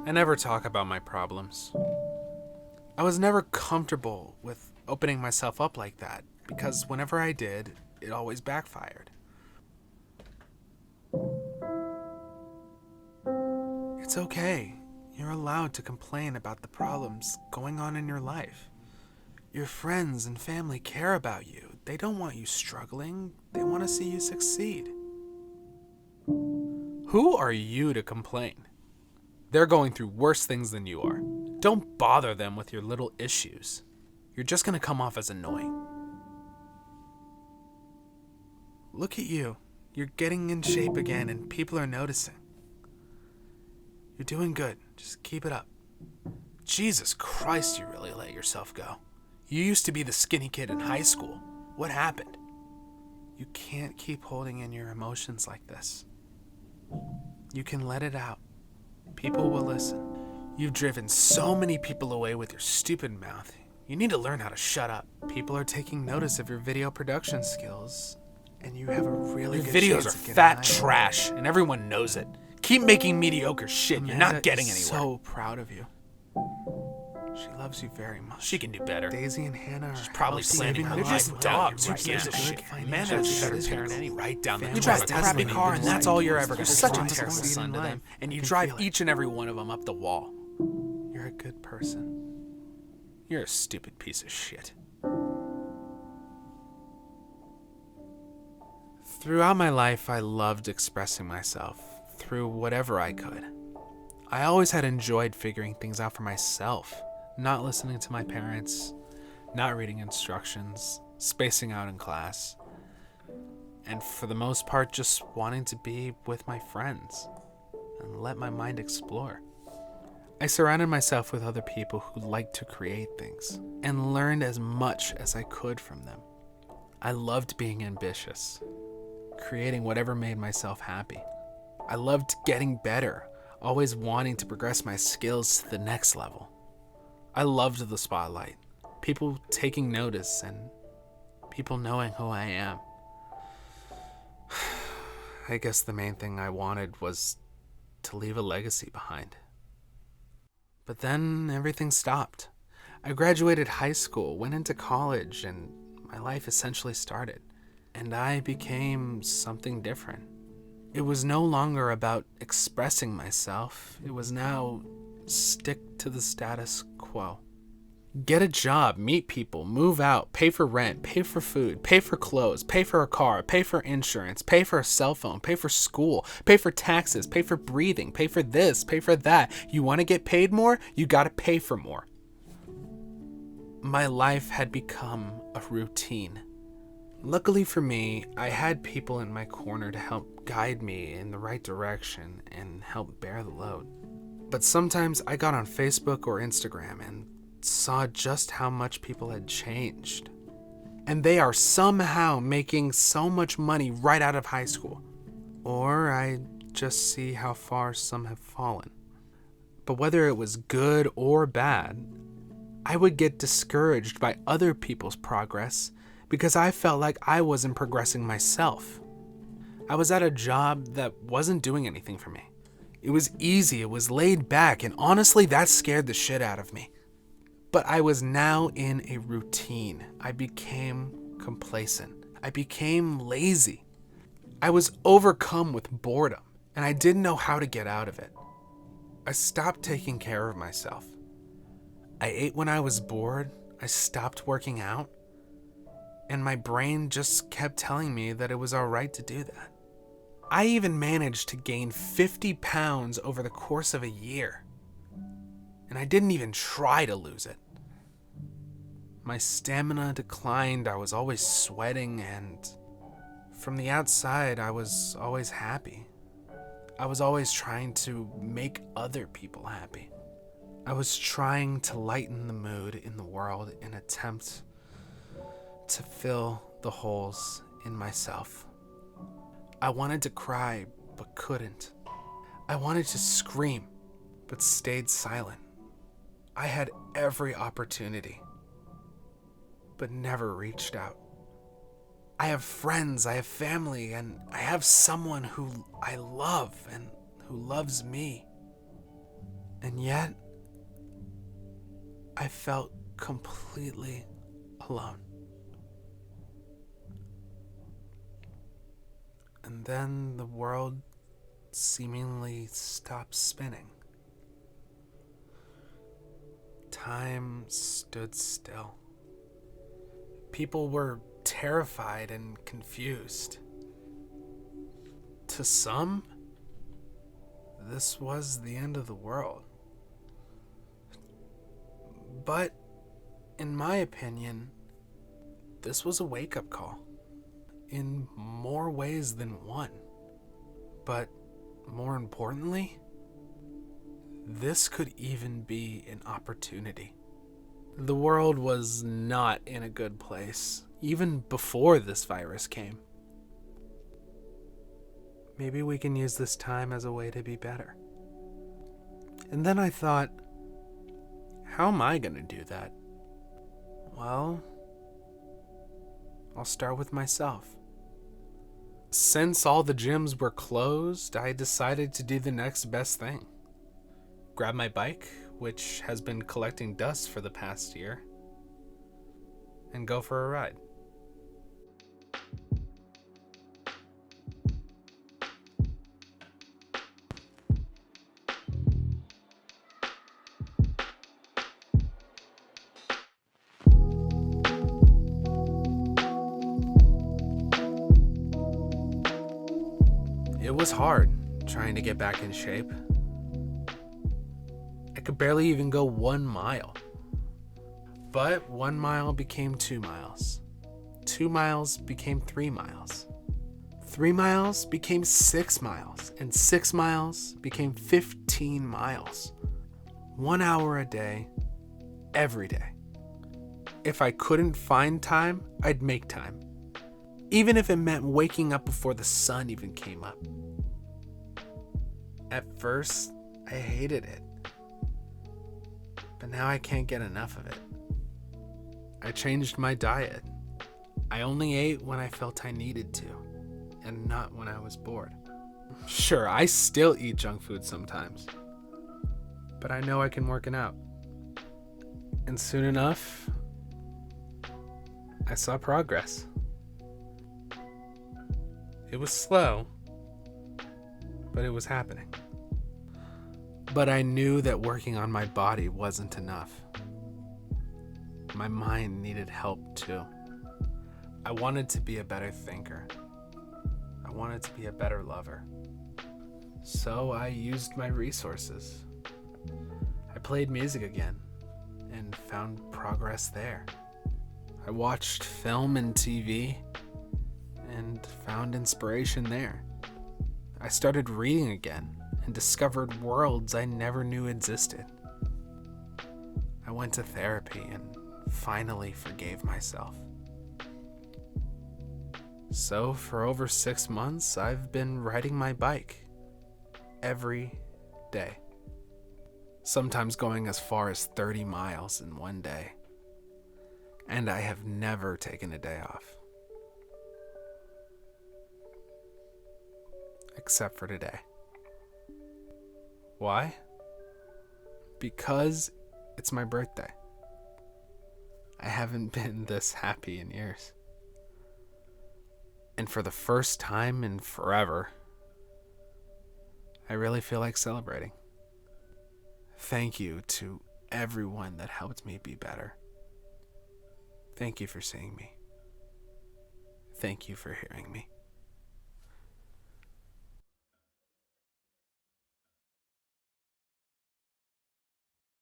I never talk about my problems. I was never comfortable with opening myself up like that because whenever I did, it always backfired. It's okay. You're allowed to complain about the problems going on in your life. Your friends and family care about you. They don't want you struggling. They want to see you succeed. Who are you to complain? They're going through worse things than you are. Don't bother them with your little issues. You're just going to come off as annoying. Look at you. You're getting in shape again and people are noticing. You're doing good. Just keep it up. Jesus Christ, you really let yourself go. You used to be the skinny kid in high school. What happened? You can't keep holding in your emotions like this. You can let it out. People will listen. You've driven so many people away with your stupid mouth. You need to learn how to shut up. People are taking notice of your video production skills, and you have a really good Your videos chance are of getting fat hired. trash, and everyone knows it. Keep making mediocre shit. You're Amanda not getting is anywhere. so proud of you. She loves you very much. She can do better. Daisy and Hannah are Probably healthy, planning living her the life life with without dogs. you Who gives a right now. shit? Good Amanda's financial a better decisions. parent anyway. Right down the Family You drive a life crappy doesn't car, need and to that's be all you're like ever going to yours. Such a Want to terrible succeed son in to them, life. and you I can drive feel it. each and every one of them up the wall. You're a good person. You're a stupid piece of shit. Throughout my life, I loved expressing myself through whatever I could. I always had enjoyed figuring things out for myself, not listening to my parents, not reading instructions, spacing out in class, and for the most part, just wanting to be with my friends and let my mind explore. I surrounded myself with other people who liked to create things and learned as much as I could from them. I loved being ambitious, creating whatever made myself happy. I loved getting better, always wanting to progress my skills to the next level. I loved the spotlight, people taking notice, and people knowing who I am. I guess the main thing I wanted was to leave a legacy behind. But then everything stopped. I graduated high school, went into college, and my life essentially started. And I became something different. It was no longer about expressing myself. It was now stick to the status quo. Get a job, meet people, move out, pay for rent, pay for food, pay for clothes, pay for a car, pay for insurance, pay for a cell phone, pay for school, pay for taxes, pay for breathing, pay for this, pay for that. You want to get paid more? You got to pay for more. My life had become a routine. Luckily for me, I had people in my corner to help guide me in the right direction and help bear the load. But sometimes I got on Facebook or Instagram and saw just how much people had changed. And they are somehow making so much money right out of high school. Or I just see how far some have fallen. But whether it was good or bad, I would get discouraged by other people's progress because I felt like I wasn't progressing myself. I was at a job that wasn't doing anything for me. It was easy, it was laid back, and honestly, that scared the shit out of me. But I was now in a routine. I became complacent. I became lazy. I was overcome with boredom, and I didn't know how to get out of it. I stopped taking care of myself. I ate when I was bored. I stopped working out. And my brain just kept telling me that it was alright to do that. I even managed to gain 50 pounds over the course of a year. And I didn't even try to lose it. My stamina declined, I was always sweating, and from the outside, I was always happy. I was always trying to make other people happy. I was trying to lighten the mood in the world in an attempt to fill the holes in myself. I wanted to cry, but couldn't. I wanted to scream, but stayed silent. I had every opportunity, but never reached out. I have friends, I have family, and I have someone who I love and who loves me. And yet, I felt completely alone. And then the world seemingly stopped spinning. Time stood still. People were terrified and confused. To some, this was the end of the world. But, in my opinion, this was a wake-up call. In more ways than one. But, more importantly, this could even be an opportunity. The world was not in a good place, even before this virus came. Maybe we can use this time as a way to be better. And then I thought, how am I going to do that? Well, I'll start with myself. Since all the gyms were closed, I decided to do the next best thing. Grab my bike, which has been collecting dust for the past year, and go for a ride. It was hard trying to get back in shape. I could barely even go 1 mile. But 1 mile became 2 miles. 2 miles became 3 miles. 3 miles became 6 miles. And 6 miles became 15 miles. 1 hour a day, every day. If I couldn't find time, I'd make time. Even if it meant waking up before the sun even came up. At first, I hated it. But now I can't get enough of it. I changed my diet. I only ate when I felt I needed to, and not when I was bored. Sure, I still eat junk food sometimes, but I know I can work it out. And soon enough, I saw progress. It was slow, but it was happening. But I knew that working on my body wasn't enough. My mind needed help too. I wanted to be a better thinker. I wanted to be a better lover. So I used my resources. I played music again and found progress there. I watched film and TV and found inspiration there. I started reading again and discovered worlds I never knew existed. I went to therapy and finally forgave myself. So for over 6 months, I've been riding my bike every day. Sometimes going as far as 30 miles in one day. And I have never taken a day off. Except for today. Why? Because it's my birthday. I haven't been this happy in years. And for the first time in forever, I really feel like celebrating. Thank you to everyone that helped me be better. Thank you for seeing me. Thank you for hearing me.